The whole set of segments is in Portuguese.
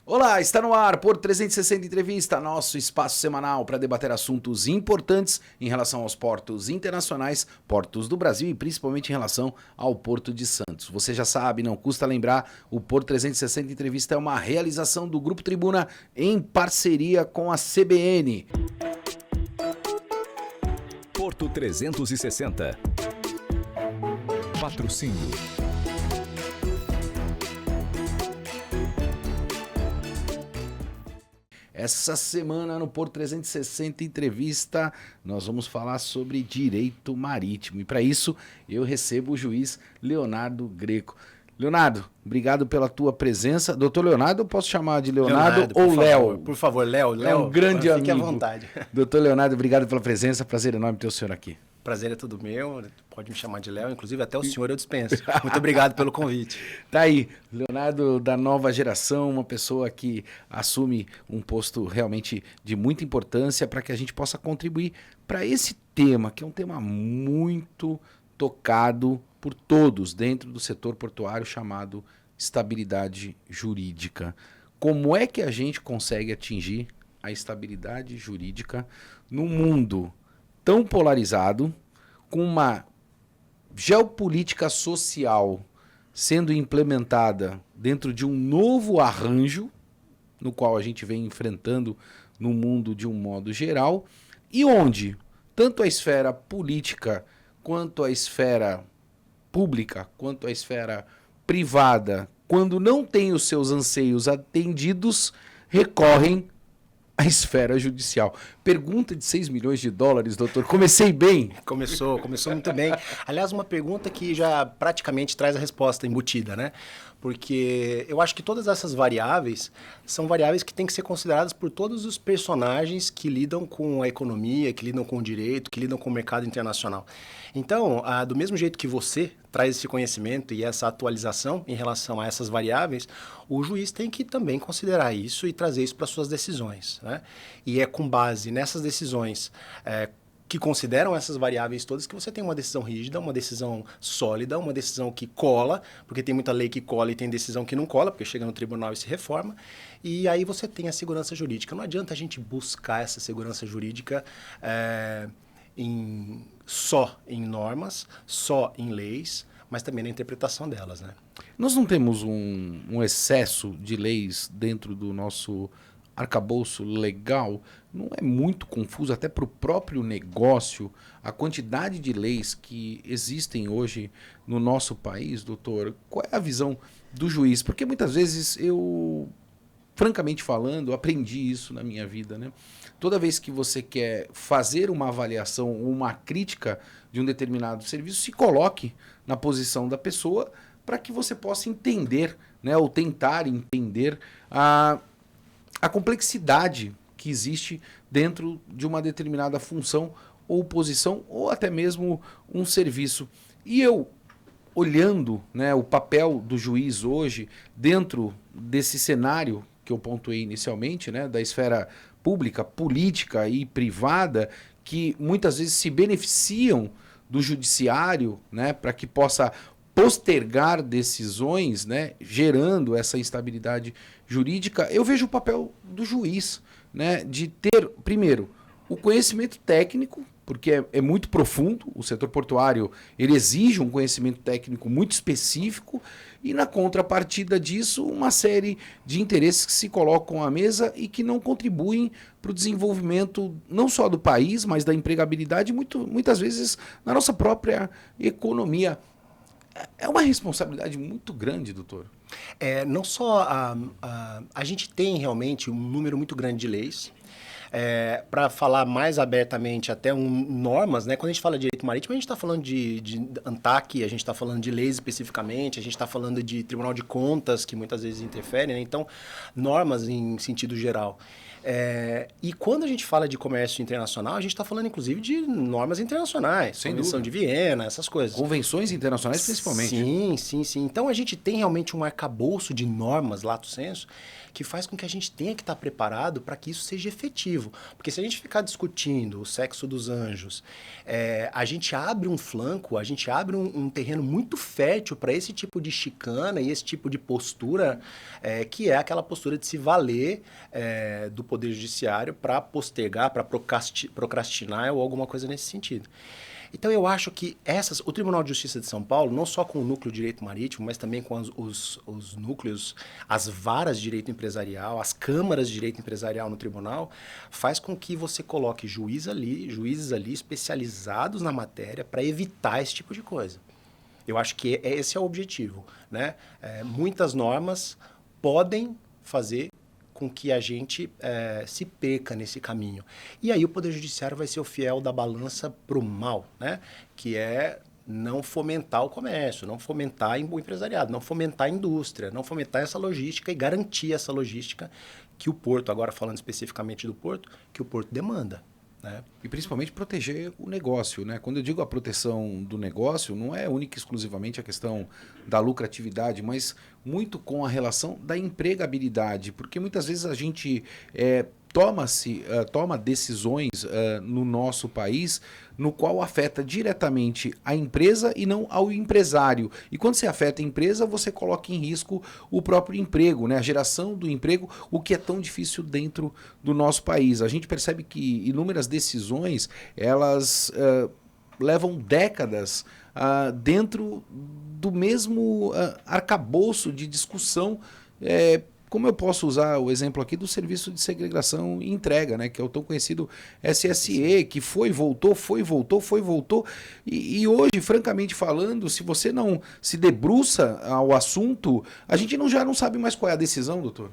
Olá, está no ar Porto 360 Entrevista, nosso espaço semanal para debater assuntos importantes em relação aos portos internacionais, portos do Brasil e principalmente em relação ao Porto de Santos. Você já sabe, não custa lembrar, o Porto 360 Entrevista é uma realização do Grupo Tribuna em parceria com a CBN. Porto 360. Patrocínio. Essa semana no Porto 360 Entrevista, nós vamos falar sobre direito marítimo. E para isso, eu recebo o juiz Leonardo Greco. Leonardo, obrigado pela tua presença. Doutor Leonardo, eu posso chamar de Leonardo ou Léo? Por favor, Léo. É um grande amigo. Fique à vontade. Doutor Leonardo, obrigado pela presença. Prazer enorme ter o senhor aqui. Prazer é todo meu. Pode me chamar de Léo. Inclusive, até o senhor eu dispenso. Muito obrigado pelo convite. Tá aí, Leonardo da nova geração, uma pessoa que assume um posto realmente de muita importância para que a gente possa contribuir para esse tema, que é um tema muito tocado por todos dentro do setor portuário, chamado estabilidade jurídica. Como é que a gente consegue atingir a estabilidade jurídica num mundo tão polarizado, com uma geopolítica social sendo implementada dentro de um novo arranjo, no qual a gente vem enfrentando no mundo de um modo geral, e onde tanto a esfera política, quanto a esfera pública, quanto a esfera privada, quando não tem os seus anseios atendidos, recorrem à esfera judicial. Pergunta de 6 milhões de dólares, doutor. Comecei bem? Começou muito bem. Aliás, uma pergunta que já praticamente traz a resposta embutida, né? Porque eu acho que todas essas variáveis são variáveis que têm que ser consideradas por todos os personagens que lidam com a economia, que lidam com o direito, que lidam com o mercado internacional. Então, do mesmo jeito que você traz esse conhecimento e essa atualização em relação a essas variáveis, o juiz tem que também considerar isso e trazer isso para suas decisões, né? E é com base nessas decisões que consideram essas variáveis todas que você tem uma decisão rígida, uma decisão sólida, uma decisão que cola, porque tem muita lei que cola e tem decisão que não cola, porque chega no tribunal e se reforma, e aí você tem a segurança jurídica. Não adianta a gente buscar essa segurança jurídica só em normas, só em leis, mas também na interpretação delas, né? Nós não temos um excesso de leis dentro do nosso arcabouço legal? Não é muito confuso até para o próprio negócio a quantidade de leis que existem hoje no nosso país, doutor? Qual é a visão do juiz? Porque muitas vezes eu, francamente falando, aprendi isso na minha vida, né? Toda vez que você quer fazer uma avaliação ou uma crítica de um determinado serviço, se coloque na posição da pessoa para que você possa entender, né, ou tentar entender a complexidade que existe dentro de uma determinada função ou posição, ou até mesmo um serviço. E eu, olhando, né, o papel do juiz hoje, dentro desse cenário que eu pontuei inicialmente, né, da esfera pública, política e privada, que muitas vezes se beneficiam do judiciário, né, para que possa postergar decisões, né, gerando essa instabilidade jurídica, eu vejo o papel do juiz, né, de ter, primeiro, o conhecimento técnico, porque é muito profundo, o setor portuário ele exige um conhecimento técnico muito específico, e na contrapartida disso, uma série de interesses que se colocam à mesa e que não contribuem para o desenvolvimento não só do país, mas da empregabilidade, muitas vezes na nossa própria economia. É uma responsabilidade muito grande, doutor. Não só a gente tem realmente um número muito grande de leis. Para falar mais abertamente, até normas, né? Quando a gente fala de direito marítimo, a gente está falando de ANTAC, a gente está falando de leis especificamente, a gente está falando de Tribunal de Contas, que muitas vezes interferem, né? Então, normas em sentido geral. E quando a gente fala de comércio internacional, a gente está falando, inclusive, de normas internacionais, Convenção de Viena, essas coisas. Convenções internacionais, principalmente. Sim. Então, a gente tem realmente um arcabouço de normas, lato sensu, que faz com que a gente tenha que estar preparado para que isso seja efetivo. objetivo, porque se a gente ficar discutindo o sexo dos anjos, a gente abre um flanco, a gente abre um terreno muito fértil para esse tipo de chicana e esse tipo de postura, que é aquela postura de se valer do Poder Judiciário para postergar, para procrastinar ou alguma coisa nesse sentido. Então eu acho que o Tribunal de Justiça de São Paulo, não só com o núcleo de direito marítimo, mas também com os núcleos, as varas de direito empresarial, as câmaras de direito empresarial no tribunal, faz com que você coloque juízes ali especializados na matéria para evitar esse tipo de coisa. Eu acho que esse é o objetivo, né? Muitas normas podem fazer com que a gente se perca nesse caminho. E aí o Poder Judiciário vai ser o fiel da balança para o mal, né? Que é não fomentar o comércio, não fomentar o empresariado, não fomentar a indústria, não fomentar essa logística e garantir essa logística que o Porto, agora falando especificamente do Porto, que o Porto demanda. Né? E principalmente proteger o negócio, né? Quando eu digo a proteção do negócio, não é única e exclusivamente a questão da lucratividade, mas muito com a relação da empregabilidade, porque muitas vezes a gente toma decisões no nosso país no qual afeta diretamente a empresa e não ao empresário. E quando você afeta a empresa, você coloca em risco o próprio emprego, né? A geração do emprego, o que é tão difícil dentro do nosso país. A gente percebe que inúmeras decisões, elas levam décadas dentro do mesmo arcabouço de discussão. Como eu posso usar o exemplo aqui do serviço de segregação e entrega, né, que é o tão conhecido SSE, que voltou. E hoje, francamente falando, se você não se debruça ao assunto, a gente já não sabe mais qual é a decisão, doutor.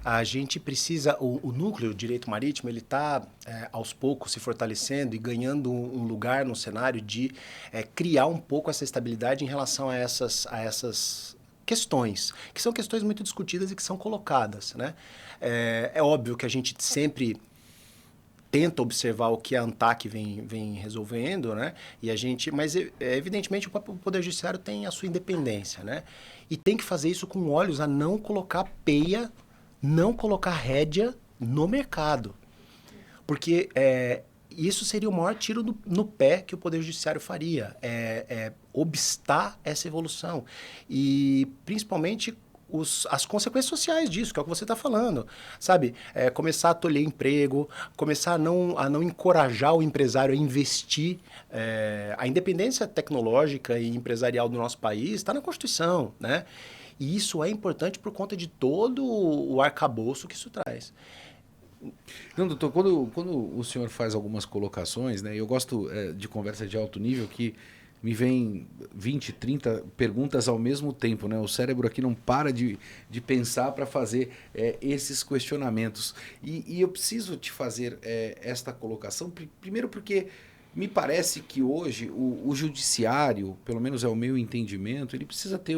A gente precisa, o núcleo de direito marítimo, ele está aos poucos se fortalecendo e ganhando um lugar no cenário de criar um pouco essa estabilidade em relação a essas questões, que são questões muito discutidas e que são colocadas, né? É óbvio que a gente sempre tenta observar o que a ANTAC vem resolvendo, né? Mas evidentemente o Poder Judiciário tem a sua independência, né? E tem que fazer isso com olhos a não colocar peia, não colocar rédea no mercado. Porque isso seria o maior tiro no pé que o Poder Judiciário faria, obstar essa evolução. E, principalmente, as consequências sociais disso, que é o que você está falando. Sabe? Começar a tolher emprego, começar a não encorajar o empresário a investir. A independência tecnológica e empresarial do nosso país está na Constituição, né? E isso é importante por conta de todo o arcabouço que isso traz. Não, doutor, quando o senhor faz algumas colocações, né, eu gosto de conversa de alto nível que me vem 20, 30 perguntas ao mesmo tempo, né? O cérebro aqui não para de pensar para fazer esses questionamentos. E eu preciso te fazer esta colocação, primeiro porque me parece que hoje o judiciário, pelo menos é o meu entendimento, ele precisa ter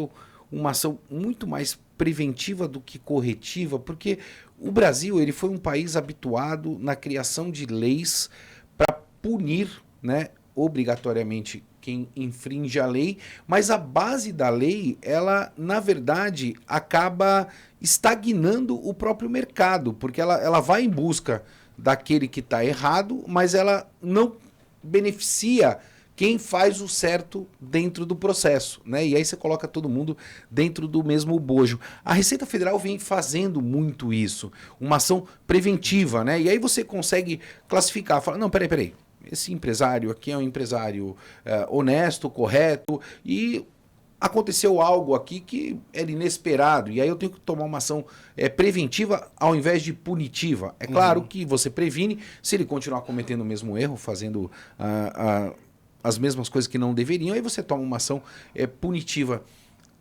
uma ação muito mais preventiva do que corretiva, porque o Brasil ele foi um país habituado na criação de leis para punir, né, obrigatoriamente quem infringe a lei, mas a base da lei, ela, na verdade, acaba estagnando o próprio mercado, porque ela vai em busca daquele que está errado, mas ela não beneficia quem faz o certo dentro do processo, né? E aí você coloca todo mundo dentro do mesmo bojo. A Receita Federal vem fazendo muito isso, uma ação preventiva, né? E aí você consegue classificar, falar, não, peraí, esse empresário aqui é um empresário honesto, correto, e aconteceu algo aqui que era inesperado, e aí eu tenho que tomar uma ação preventiva ao invés de punitiva. É claro que você previne, se ele continuar cometendo o mesmo erro, fazendo as mesmas coisas que não deveriam, aí você toma uma ação punitiva.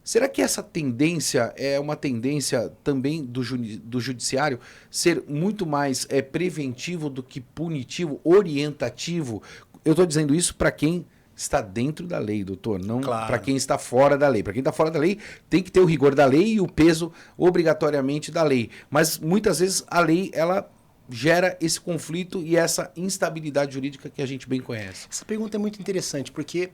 Será que essa tendência é uma tendência também do judiciário ser muito mais preventivo do que punitivo, orientativo? Eu estou dizendo isso para quem está dentro da lei, doutor, não para quem está fora da lei. Para quem está fora da lei, tem que ter o rigor da lei e o peso obrigatoriamente da lei. Mas muitas vezes a lei ela gera esse conflito e essa instabilidade jurídica que a gente bem conhece? Essa pergunta é muito interessante, porque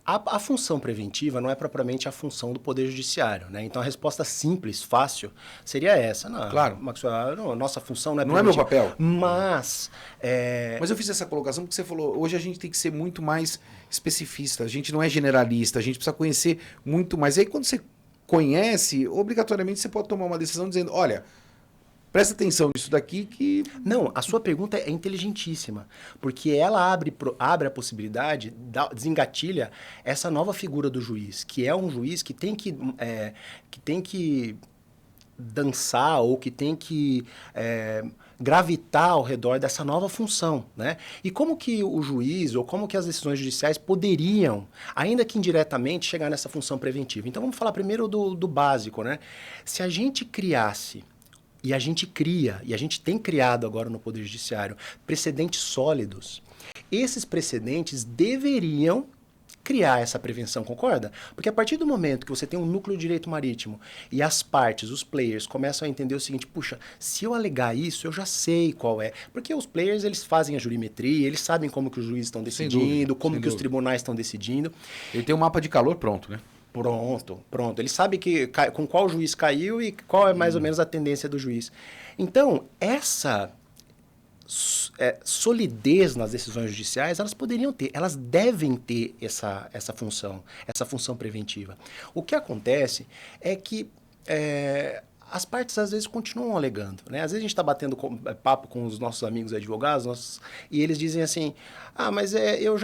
a função preventiva não é propriamente a função do Poder Judiciário, né? Então, a resposta simples, fácil, seria essa. Não, Claro. Maxwell, não, a nossa função não é Não é meu preventiva. papel. Mas... Mas eu fiz essa colocação porque você falou, hoje a gente tem que ser muito mais especificista, a gente não é generalista, a gente precisa conhecer muito mais. E aí, quando você conhece, obrigatoriamente você pode tomar uma decisão dizendo, olha, presta atenção nisso daqui que... Não, a sua pergunta é inteligentíssima, porque ela abre a possibilidade, desengatilha essa nova figura do juiz, que é um juiz que tem que dançar ou que tem que gravitar ao redor dessa nova função, né? E como que o juiz ou como que as decisões judiciais poderiam, ainda que indiretamente, chegar nessa função preventiva? Então vamos falar primeiro do básico, né? Se a gente criasse, e a gente cria, e a gente tem criado agora no Poder Judiciário, precedentes sólidos, esses precedentes deveriam criar essa prevenção, concorda? Porque a partir do momento que você tem um núcleo de direito marítimo e as partes, os players, começam a entender o seguinte, puxa, se eu alegar isso, eu já sei qual é. Porque os players, eles fazem a jurimetria, eles sabem como que os juízes estão decidindo, como que os tribunais estão decidindo. Ele tem um mapa de calor pronto, né? Pronto. Ele sabe com qual juiz caiu e qual é mais ou menos a tendência do juiz. Então, essa solidez nas decisões judiciais, elas poderiam ter, elas devem ter essa função preventiva. O que acontece é que as partes às vezes continuam alegando, né? Às vezes a gente está batendo papo com os nossos amigos advogados, e eles dizem assim, mas eu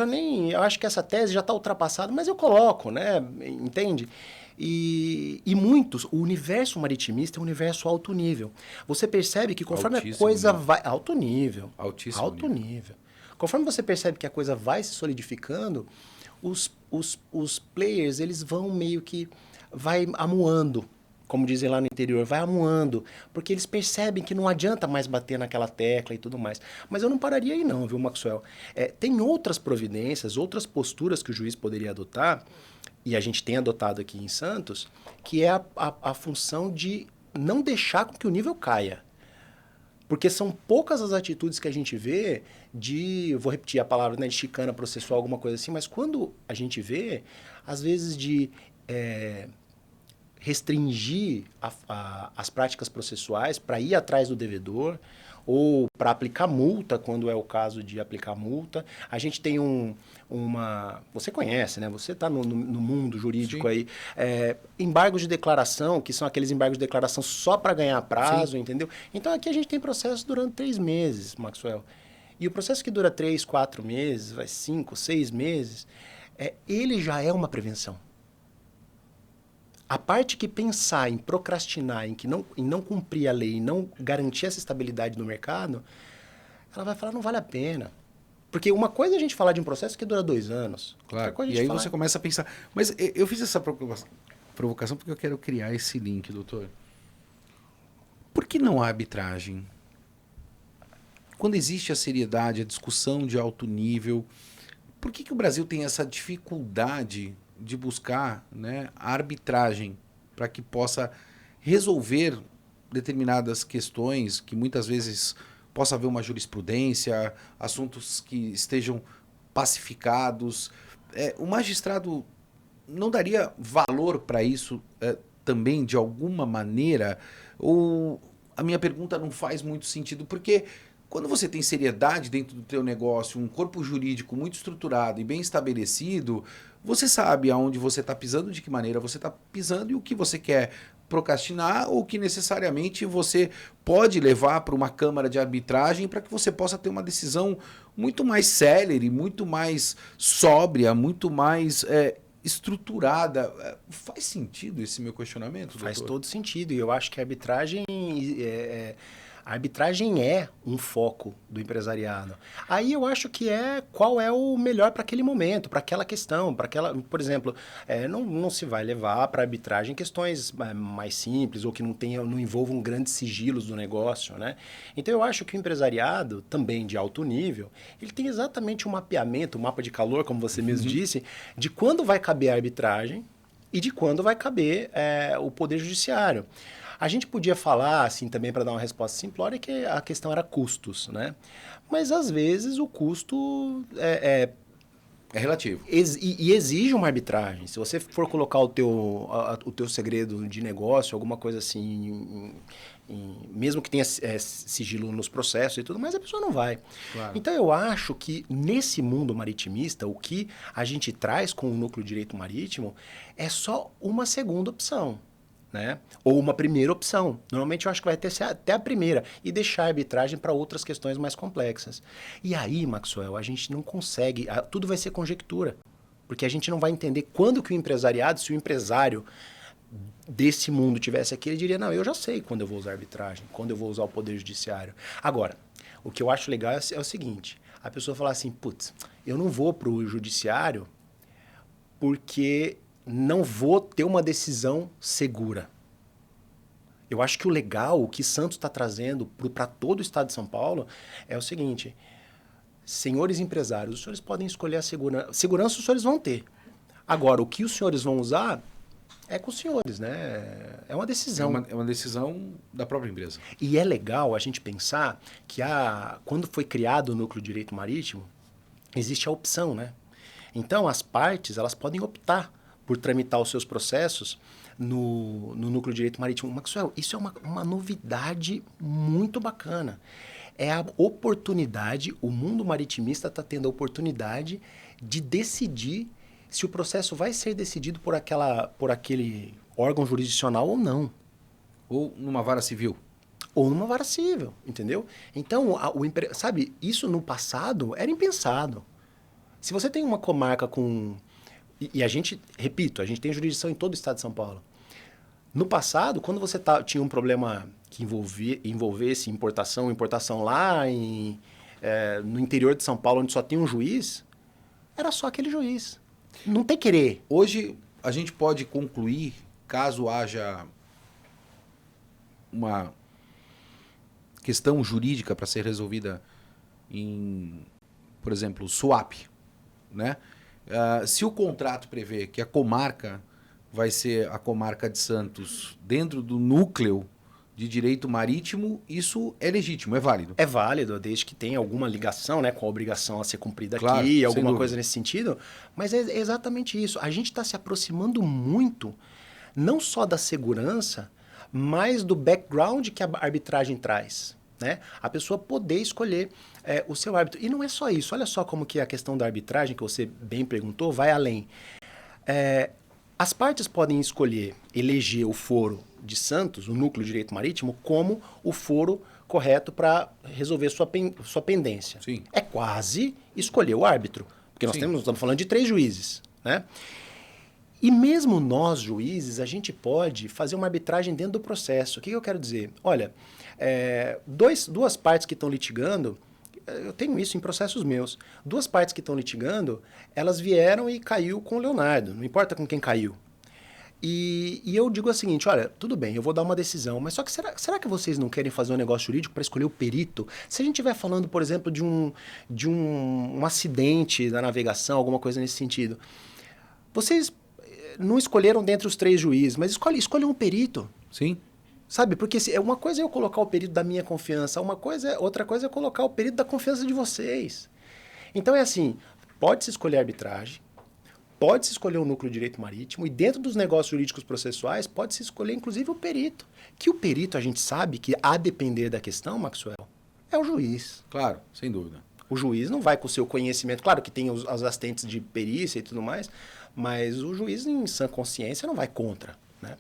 acho que essa tese já está ultrapassada, mas eu coloco, né? Entende? E muitos, o universo maritimista é um universo alto nível. Você percebe que conforme a coisa vai... Alto nível. Altíssimo nível. Conforme você percebe que a coisa vai se solidificando, os players, eles vão meio que... vai amuando, como dizem lá no interior, vai amuando, porque eles percebem que não adianta mais bater naquela tecla e tudo mais. Mas eu não pararia aí não, viu, Maxwell? Tem outras providências, outras posturas que o juiz poderia adotar, e a gente tem adotado aqui em Santos, que é a função de não deixar com que o nível caia. Porque são poucas as atitudes que a gente vê vou repetir a palavra, né, de chicana processual, alguma coisa assim, mas quando a gente vê, às vezes de restringir as práticas processuais para ir atrás do devedor ou para aplicar multa, quando é o caso de aplicar multa. A gente tem você conhece, né? Você está no mundo jurídico. Sim. Aí. Embargos de declaração, que são aqueles embargos de declaração só para ganhar prazo, sim, entendeu? Então, aqui a gente tem processo durante 3 meses, Maxwell. E o processo que dura 3, 4 meses, 5, 6 meses, ele já é uma prevenção. A parte que pensar em procrastinar, em não cumprir a lei, em não garantir essa estabilidade no mercado, ela vai falar, não vale a pena. Porque uma coisa é a gente falar de um processo que dura 2 anos. Claro, e aí você começa a pensar... Mas eu fiz essa provocação porque eu quero criar esse link, doutor. Por que não há arbitragem? Quando existe a seriedade, a discussão de alto nível, por que o Brasil tem essa dificuldade de buscar, né, a arbitragem para que possa resolver determinadas questões que muitas vezes possa haver uma jurisprudência, assuntos que estejam pacificados? O magistrado não daria valor para isso também de alguma maneira? Ou a minha pergunta não faz muito sentido? Porque quando você tem seriedade dentro do teu negócio, um corpo jurídico muito estruturado e bem estabelecido, você sabe aonde você está pisando, de que maneira você está pisando e o que você quer procrastinar ou que necessariamente você pode levar para uma câmara de arbitragem para que você possa ter uma decisão muito mais célere, muito mais sóbria, muito mais estruturada. Faz sentido esse meu questionamento, doutor? Faz todo sentido. E eu acho que a arbitragem é um foco do empresariado. Aí eu acho que qual é o melhor para aquele momento, para aquela questão, por exemplo, não se vai levar para arbitragem questões mais simples ou que não envolvam grandes sigilos do negócio, né? Então eu acho que o empresariado, também de alto nível, ele tem exatamente um mapeamento, um mapa de calor, como você mesmo disse, de quando vai caber a arbitragem e de quando vai caber o Poder Judiciário. A gente podia falar, assim, também para dar uma resposta simplória, que a questão era custos, né? Mas às vezes o custo É relativo. e exige uma arbitragem. Se você for colocar o teu segredo de negócio, alguma coisa assim, mesmo que tenha sigilo nos processos e tudo mais, a pessoa não vai. Claro. Então eu acho que nesse mundo maritimista, o que a gente traz com o núcleo de direito marítimo é só uma segunda opção. Né? Ou uma primeira opção. Normalmente eu acho que vai ter até a primeira e deixar a arbitragem para outras questões mais complexas. E aí, Maxwell, a gente não consegue, tudo vai ser conjectura, porque a gente não vai entender quando que o empresariado, se o empresário desse mundo tivesse aqui, ele diria, não, eu já sei quando eu vou usar arbitragem, quando eu vou usar o poder judiciário. Agora, o que eu acho legal é o seguinte, a pessoa falar assim, putz, eu não vou para o judiciário porque não vou ter uma decisão segura. Eu acho que o legal, o que Santos está trazendo para todo o estado de São Paulo, é o seguinte, senhores empresários, os senhores podem escolher a segurança. Segurança os senhores vão ter. Agora, o que os senhores vão usar é com os senhores, né? É uma decisão. É uma decisão da própria empresa. E é legal a gente pensar que quando foi criado o núcleo de direito marítimo, existe a opção, né? Então, as partes, elas podem optar por tramitar os seus processos no núcleo de direito marítimo. Maxwell, isso é uma novidade muito bacana. É a oportunidade, o mundo maritimista está tendo a oportunidade de decidir se o processo vai ser decidido por aquele órgão jurisdicional ou não. Ou numa vara civil. Ou numa vara civil, entendeu? Então, sabe, isso no passado era impensado. Se você tem uma comarca com... E a gente, repito, a gente tem jurisdição em todo o estado de São Paulo. No passado, quando você tinha um problema que envolvesse importação lá no interior de São Paulo, onde só tem um juiz, era só aquele juiz. Não tem querer. Hoje, a gente pode concluir, caso haja uma questão jurídica para ser resolvida em, por exemplo, swap, né? Se o contrato prevê que a comarca vai ser a comarca de Santos dentro do núcleo de direito marítimo, isso é legítimo, é válido. É válido, desde que tenha alguma ligação, né, com a obrigação a ser cumprida Claro, aqui, alguma coisa nesse sentido. Mas é exatamente isso. A gente está se aproximando muito, não só da segurança, mas do background que a arbitragem traz. Né? A pessoa poder escolher o seu árbitro. E não é só isso. Olha só como que a questão da arbitragem, que você bem perguntou, vai além. As partes podem escolher eleger o foro de Santos, o núcleo de direito marítimo, como o foro correto para resolver sua pendência. Sim. É quase escolher o árbitro. Porque nós estamos falando de 3 juízes. Né? E mesmo nós, juízes, a gente pode fazer uma arbitragem dentro do processo. O que eu quero dizer? Olha, duas partes que estão litigando, eu tenho isso em processos meus, 2 partes que estão litigando, elas vieram e caiu com o Leonardo, não importa com quem caiu. E eu digo o seguinte, olha, tudo bem, eu vou dar uma decisão, mas só que será que vocês não querem fazer um negócio jurídico para escolher o perito? Se a gente estiver falando, por exemplo, de um acidente da navegação, alguma coisa nesse sentido, vocês não escolheram dentre os 3 juízes, mas escolhe um perito. Sim. Sabe? Porque uma coisa é eu colocar o perito da minha confiança, outra coisa é eu colocar o perito da confiança de vocês. Então é assim, pode-se escolher a arbitragem, pode-se escolher o núcleo de direito marítimo e dentro dos negócios jurídicos processuais pode-se escolher inclusive o perito. Que o perito a gente sabe que, a depender da questão, Maxwell, é o juiz. Claro, sem dúvida. O juiz não vai com o seu conhecimento, claro que tem as assistentes de perícia e tudo mais, mas o juiz em sã consciência não vai contra, né?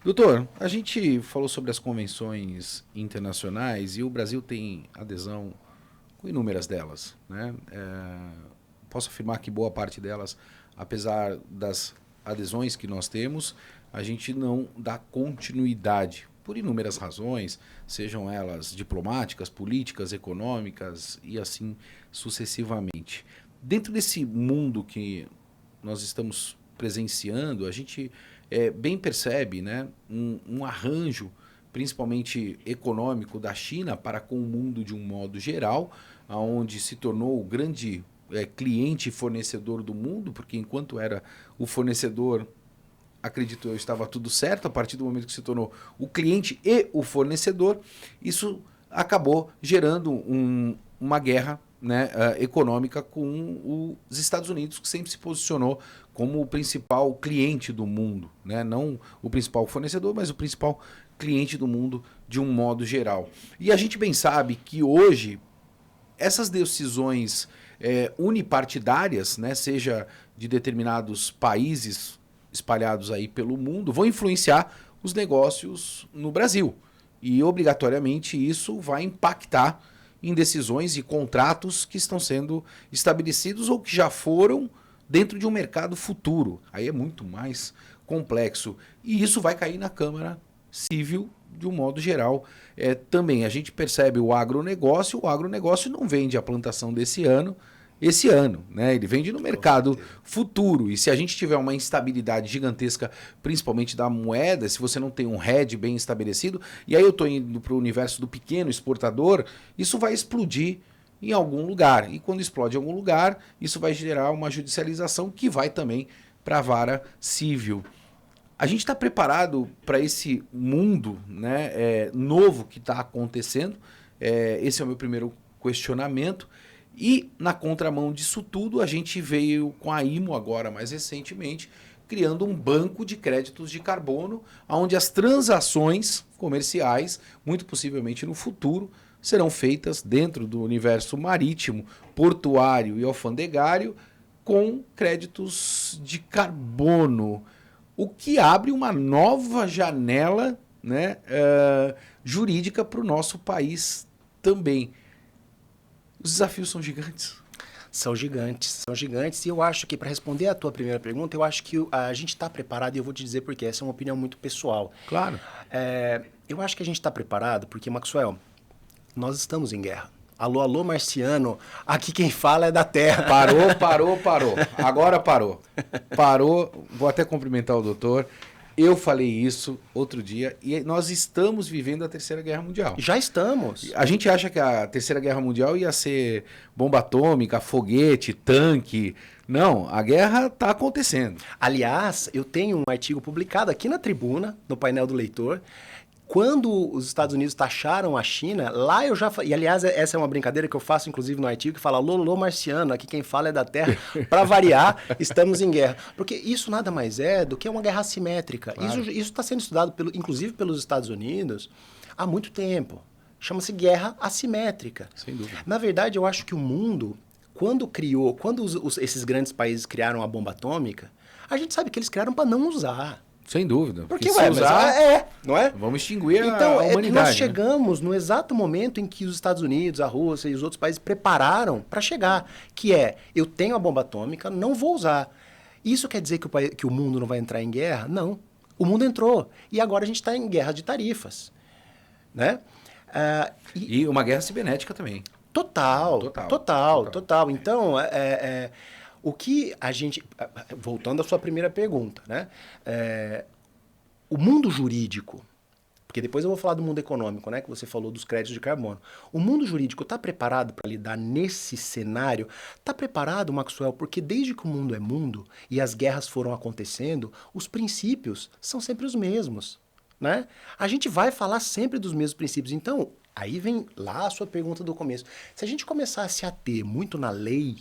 Doutor, a gente falou sobre as convenções internacionais e o Brasil tem adesão com inúmeras delas, né? Posso afirmar que boa parte delas, apesar das adesões que nós temos, a gente não dá continuidade por inúmeras razões, sejam elas diplomáticas, políticas, econômicas e assim sucessivamente. Dentro desse mundo que nós estamos presenciando, a gente bem percebe, né, um arranjo, principalmente econômico, da China para com o mundo de um modo geral, onde se tornou o grande cliente e fornecedor do mundo, porque enquanto era o fornecedor acredito eu, estava tudo certo. A partir do momento que se tornou o cliente e o fornecedor, isso acabou gerando uma guerra, né, econômica com os Estados Unidos, que sempre se posicionou como o principal cliente do mundo, né? Não o principal fornecedor, mas o principal cliente do mundo de um modo geral. E a gente bem sabe que hoje essas decisões unipartidárias, né, seja de determinados países espalhados aí pelo mundo, vão influenciar os negócios no Brasil. E obrigatoriamente isso vai impactar em decisões e contratos que estão sendo estabelecidos ou que já foram dentro de um mercado futuro. Aí é muito mais complexo. E isso vai cair na Câmara Civil de um modo geral. Também a gente percebe o agronegócio não vende a plantação desse ano, né? Ele vende no mercado futuro. E se a gente tiver uma instabilidade gigantesca, principalmente da moeda, se você não tem um hedge bem estabelecido, e aí eu estou indo para o universo do pequeno exportador, isso vai explodir em algum lugar. E quando explode em algum lugar, isso vai gerar uma judicialização que vai também para a vara civil. A gente está preparado para esse mundo, né, novo que está acontecendo? Esse é o meu primeiro questionamento. E na contramão disso tudo, a gente veio com a IMO agora, mais recentemente, criando um banco de créditos de carbono, onde as transações comerciais, muito possivelmente no futuro, serão feitas dentro do universo marítimo, portuário e alfandegário, com créditos de carbono, o que abre uma nova janela, né, jurídica para o nosso país também. Os desafios são gigantes. São gigantes. E eu acho que, para responder a tua primeira pergunta, eu acho que a gente está preparado, e eu vou te dizer por quê. Essa é uma opinião muito pessoal. Claro. Eu acho que a gente está preparado porque, Maxwell, nós estamos em guerra. Alô, alô, marciano. Aqui quem fala é da Terra. Parou. Agora parou. Parou. Vou até cumprimentar o doutor. Eu falei isso outro dia e nós estamos vivendo a Terceira Guerra Mundial. Já estamos. A gente acha que a Terceira Guerra Mundial ia ser bomba atômica, foguete, tanque. Não, a guerra está acontecendo. Aliás, eu tenho um artigo publicado aqui na Tribuna, no painel do leitor. Quando os Estados Unidos taxaram a China, lá eu já... E, aliás, essa é uma brincadeira que eu faço, inclusive, no artigo, que fala Lolo marciano, aqui quem fala é da Terra. Para variar, estamos em guerra. Porque isso nada mais é do que uma guerra assimétrica. Claro. Isso está sendo estudado, inclusive, pelos Estados Unidos há muito tempo. Chama-se guerra assimétrica. Sem dúvida. Na verdade, eu acho que o mundo, quando esses grandes países criaram a bomba atômica, a gente sabe que eles criaram para não usar. Sem dúvida. Porque vai usar, não é? Vamos extinguir então, a humanidade. Nós chegamos no exato momento em que os Estados Unidos, a Rússia e os outros países prepararam para chegar, que é, eu tenho a bomba atômica, não vou usar. Isso quer dizer que o mundo não vai entrar em guerra? Não. O mundo entrou. E agora a gente está em guerra de tarifas. Né? E uma guerra cibernética também. Total. Então, o que a gente... Voltando à sua primeira pergunta, né? O mundo jurídico, porque depois eu vou falar do mundo econômico, né? Que você falou dos créditos de carbono. O mundo jurídico está preparado para lidar nesse cenário? Está preparado, Maxwell, porque desde que o mundo é mundo e as guerras foram acontecendo, os princípios são sempre os mesmos, né? A gente vai falar sempre dos mesmos princípios. Então, aí vem lá a sua pergunta do começo. Se a gente começar a se ater muito na lei...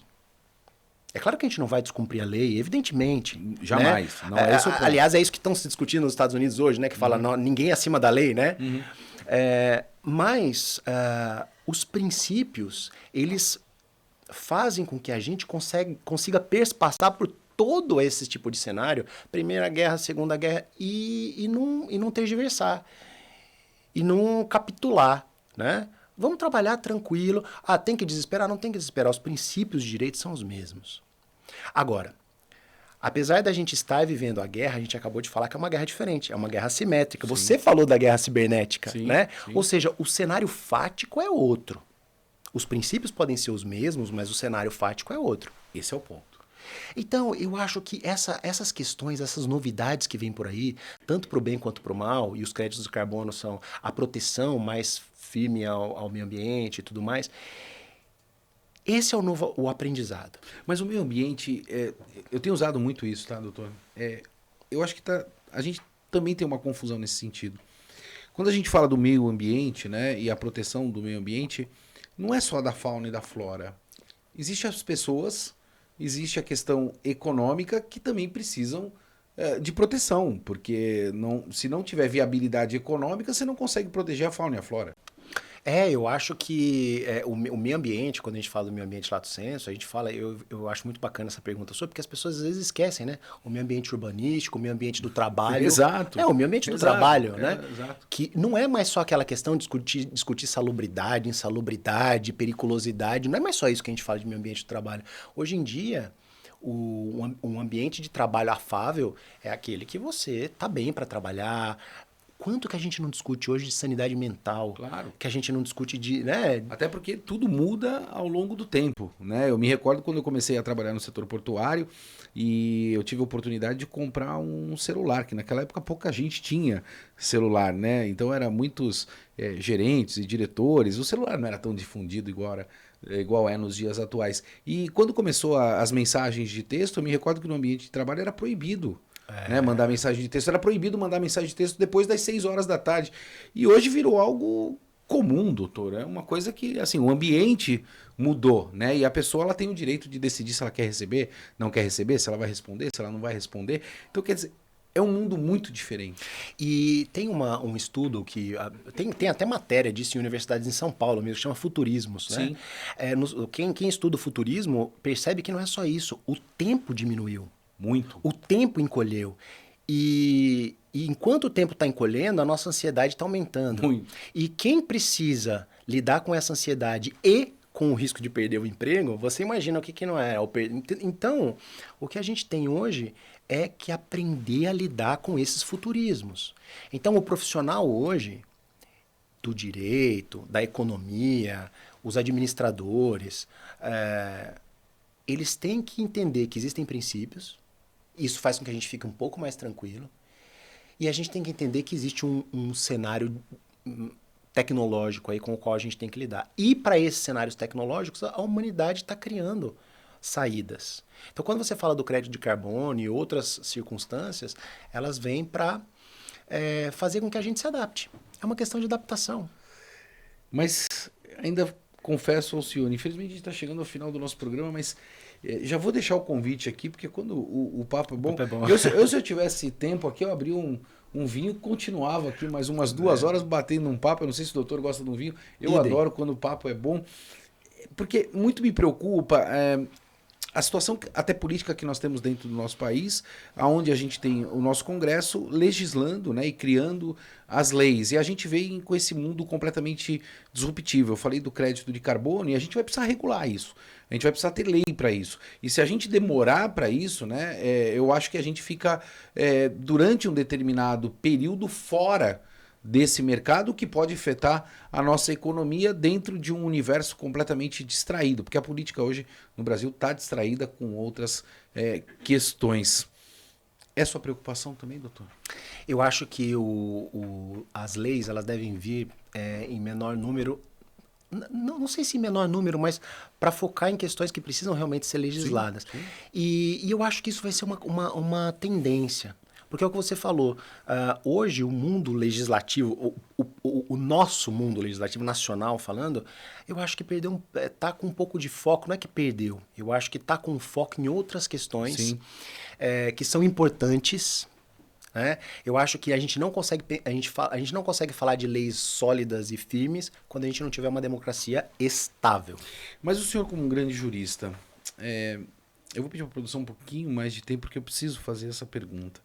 É claro que a gente não vai descumprir a lei, evidentemente. Jamais. Né? Não é isso. Aliás, é isso que estão se discutindo nos Estados Unidos hoje, né? Que fala ninguém acima da lei, né? Uhum. Mas os princípios, eles fazem com que a gente consiga passar por todo esse tipo de cenário, Primeira Guerra, Segunda Guerra, e não tergiversar. E não capitular, né? Vamos trabalhar tranquilo. Tem que desesperar? Não tem que desesperar. Os princípios de direito são os mesmos. Agora, apesar da gente estar vivendo a guerra, a gente acabou de falar que é uma guerra diferente. É uma guerra assimétrica. Sim. Você falou da guerra cibernética, sim, né? Sim. Ou seja, o cenário fático é outro. Os princípios podem ser os mesmos, mas o cenário fático é outro. Esse é o ponto. Então, eu acho que essas questões, essas novidades que vêm por aí, tanto para o bem quanto para o mal, e os créditos de carbono são a proteção mais firme ao meio ambiente e tudo mais, esse é o aprendizado. Mas o meio ambiente, eu tenho usado muito isso, tá, doutor? eu acho que a gente também tem uma confusão nesse sentido. Quando a gente fala do meio ambiente, né, e a proteção do meio ambiente, não é só da fauna e da flora. Existem as pessoas, existe a questão econômica que também precisam de proteção, porque se não tiver viabilidade econômica, você não consegue proteger a fauna e a flora. Eu acho que o meio ambiente, quando a gente fala do meio ambiente lato sensu, a gente fala, eu acho muito bacana essa pergunta sua, porque as pessoas às vezes esquecem, né? O meio ambiente urbanístico, o meio ambiente do trabalho. Exato. O meio ambiente do trabalho, né? Exato. Que não é mais só aquela questão de discutir salubridade, insalubridade, periculosidade, não é mais só isso que a gente fala de meio ambiente do trabalho. Hoje em dia, um ambiente de trabalho afável é aquele que você tá bem para trabalhar. Quanto que a gente não discute hoje de sanidade mental? Claro. Que a gente não discute de, né? Até porque tudo muda ao longo do tempo, né? Eu me recordo quando eu comecei a trabalhar no setor portuário e eu tive a oportunidade de comprar um celular, que naquela época pouca gente tinha celular, né? Então eram muitos gerentes e diretores. O celular não era tão difundido igual é nos dias atuais. E quando começou as mensagens de texto, eu me recordo que no ambiente de trabalho era proibido. Né, mandar mensagem de texto. Era proibido mandar mensagem de texto depois das 6 horas da tarde. E hoje virou algo comum, doutor. É uma coisa que, assim, o ambiente mudou, né? E a pessoa ela tem o direito de decidir se ela quer receber, não quer receber, se ela vai responder, se ela não vai responder. Então, quer dizer, é um mundo muito diferente. E tem um estudo que... Tem até matéria disso em universidades em São Paulo mesmo, que chama Futurismos, né? Sim. Quem estuda o futurismo percebe que não é só isso. O tempo diminuiu. Muito. O tempo encolheu. E enquanto o tempo está encolhendo, a nossa ansiedade está aumentando. Muito. E quem precisa lidar com essa ansiedade e com o risco de perder o emprego, você imagina o que não é. Então, o que a gente tem hoje é que aprender a lidar com esses futurismos. Então, o profissional hoje, do direito, da economia, os administradores, eles têm que entender que existem princípios. Isso faz com que a gente fique um pouco mais tranquilo. E a gente tem que entender que existe um cenário tecnológico aí com o qual a gente tem que lidar. E para esses cenários tecnológicos, a humanidade está criando saídas. Então, quando você fala do crédito de carbono e outras circunstâncias, elas vêm para fazer com que a gente se adapte. É uma questão de adaptação. Mas ainda confesso ao senhor, infelizmente a gente está chegando ao final do nosso programa, mas já vou deixar o convite aqui, porque quando o papo é bom... Se eu tivesse tempo aqui, eu abria um vinho, continuava aqui mais umas 2 horas batendo num papo. Eu não sei se o doutor gosta de um vinho. Eu adoro quando o papo é bom, porque muito me preocupa a situação até política que nós temos dentro do nosso país, onde a gente tem o nosso Congresso legislando, né, e criando as leis. E a gente vem com esse mundo completamente disruptivo. Eu falei do crédito de carbono e a gente vai precisar regular isso. A gente vai precisar ter lei para isso. E se a gente demorar para isso, né, eu acho que a gente fica, durante um determinado período, fora desse mercado, que pode afetar a nossa economia dentro de um universo completamente distraído, porque a política hoje no Brasil está distraída com outras questões. É sua preocupação também, doutor? Eu acho que as leis elas devem vir em menor número, não sei se em menor número, mas para focar em questões que precisam realmente ser legisladas. Sim. E eu acho que isso vai ser uma tendência. Porque é o que você falou, hoje o mundo legislativo, o nosso mundo legislativo nacional falando, eu acho que está com um pouco de foco, não é que perdeu, eu acho que está com foco em outras questões que são importantes. Né? Eu acho que a gente não consegue falar de leis sólidas e firmes quando a gente não tiver uma democracia estável. Mas o senhor, como um grande jurista, eu vou pedir para a produção um pouquinho mais de tempo, porque eu preciso fazer essa pergunta.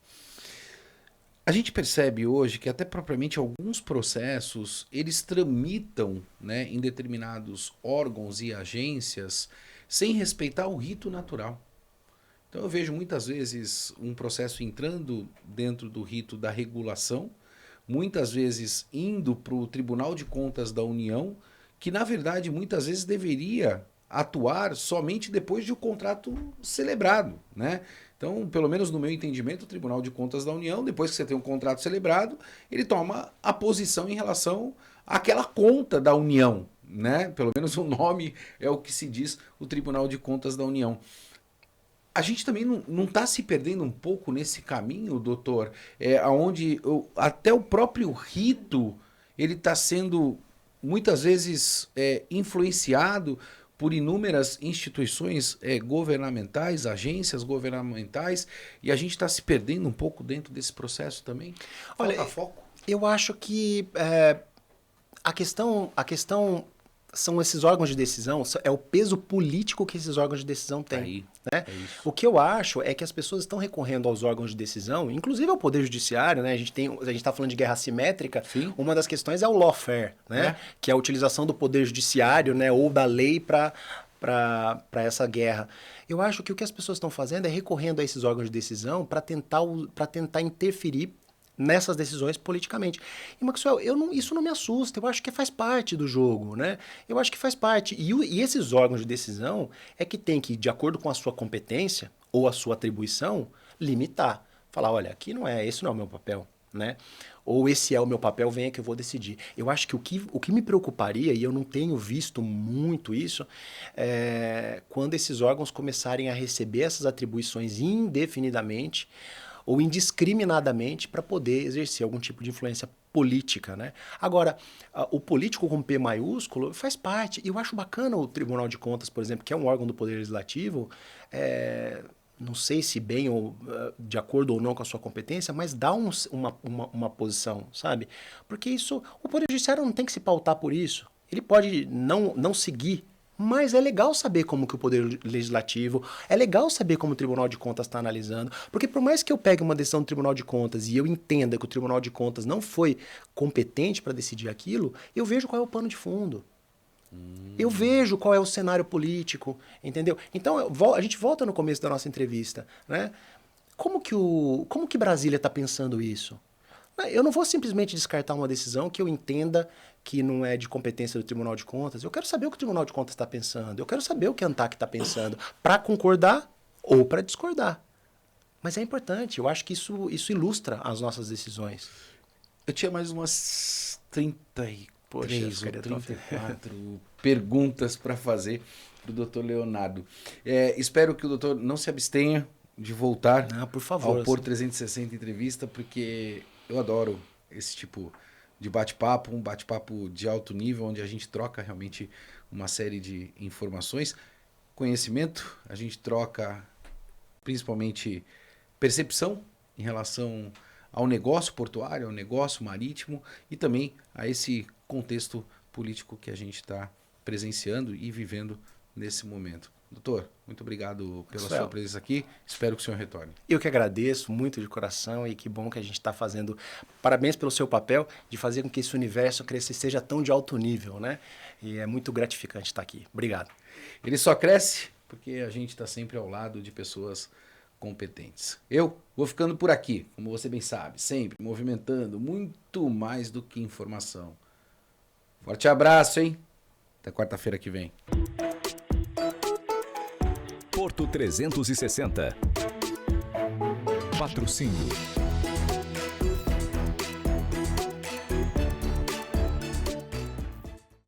A gente percebe hoje que até propriamente alguns processos, eles tramitam, né, em determinados órgãos e agências sem respeitar o rito natural. Então eu vejo muitas vezes um processo entrando dentro do rito da regulação, muitas vezes indo para o Tribunal de Contas da União, que na verdade muitas vezes deveria atuar somente depois de o contrato celebrado, né? Então, pelo menos no meu entendimento, o Tribunal de Contas da União, depois que você tem um contrato celebrado, ele toma a posição em relação àquela conta da União, né? Pelo menos o nome é o que se diz, o Tribunal de Contas da União. A gente também não está se perdendo um pouco nesse caminho, doutor, onde até o próprio rito ele está sendo muitas vezes influenciado por inúmeras instituições governamentais, agências governamentais, e a gente está se perdendo um pouco dentro desse processo também? Falta foco. Eu acho que a questão são esses órgãos de decisão, é o peso político que esses órgãos de decisão têm. Né? O que eu acho é que as pessoas estão recorrendo aos órgãos de decisão, inclusive ao Poder Judiciário, né? A gente está falando de guerra assimétrica, sim. Uma das questões é o lawfare, né? Que é a utilização do Poder Judiciário, né? Ou da lei para essa guerra. Eu acho que o que as pessoas estão fazendo é recorrendo a esses órgãos de decisão para tentar interferir nessas decisões politicamente. E, Maxwell, isso não me assusta, eu acho que faz parte do jogo, né? Eu acho que faz parte. E esses órgãos de decisão é que tem que, de acordo com a sua competência ou a sua atribuição, limitar. Falar, olha, esse não é o meu papel, né? Ou esse é o meu papel, venha que eu vou decidir. Eu acho que o que me preocuparia, e eu não tenho visto muito isso, é quando esses órgãos começarem a receber essas atribuições indefinidamente ou indiscriminadamente para poder exercer algum tipo de influência política, né? Agora, o político com P maiúsculo faz parte. E eu acho bacana o Tribunal de Contas, por exemplo, que é um órgão do Poder Legislativo, não sei se bem ou de acordo ou não com a sua competência, mas dá uma posição, sabe? Porque o Poder Judiciário não tem que se pautar por isso. Ele pode não seguir. Mas é legal saber como que o Poder Legislativo, é legal saber como o Tribunal de Contas está analisando, porque por mais que eu pegue uma decisão do Tribunal de Contas e eu entenda que o Tribunal de Contas não foi competente para decidir aquilo, eu vejo qual é o pano de fundo. Eu vejo qual é o cenário político, entendeu? Então, a gente volta no começo da nossa entrevista, né? Como que Brasília está pensando isso? Eu não vou simplesmente descartar uma decisão que eu entenda que não é de competência do Tribunal de Contas. Eu quero saber o que o Tribunal de Contas está pensando. Eu quero saber o que a ANTAC está pensando, para concordar ou para discordar. Mas é importante, eu acho que isso ilustra as nossas decisões. Eu tinha mais umas 33 ou 34 perguntas para fazer para o doutor Leonardo. Espero que o doutor não se abstenha de voltar por favor, ao Porto 360 Entrevista, porque eu adoro esse tipo de bate-papo, um bate-papo de alto nível, onde a gente troca realmente uma série de informações, conhecimento, a gente troca principalmente percepção em relação ao negócio portuário, ao negócio marítimo e também a esse contexto político que a gente está presenciando e vivendo nesse momento. Doutor, muito obrigado pela sua presença aqui. Espero que o senhor retorne. Eu que agradeço muito de coração e que bom que a gente está fazendo. Parabéns pelo seu papel de fazer com que esse universo cresça e seja tão de alto nível, né? E é muito gratificante estar aqui. Obrigado. Ele só cresce porque a gente está sempre ao lado de pessoas competentes. Eu vou ficando por aqui, como você bem sabe, sempre movimentando muito mais do que informação. Forte abraço, hein? Até quarta-feira que vem. Porto 360. Patrocínio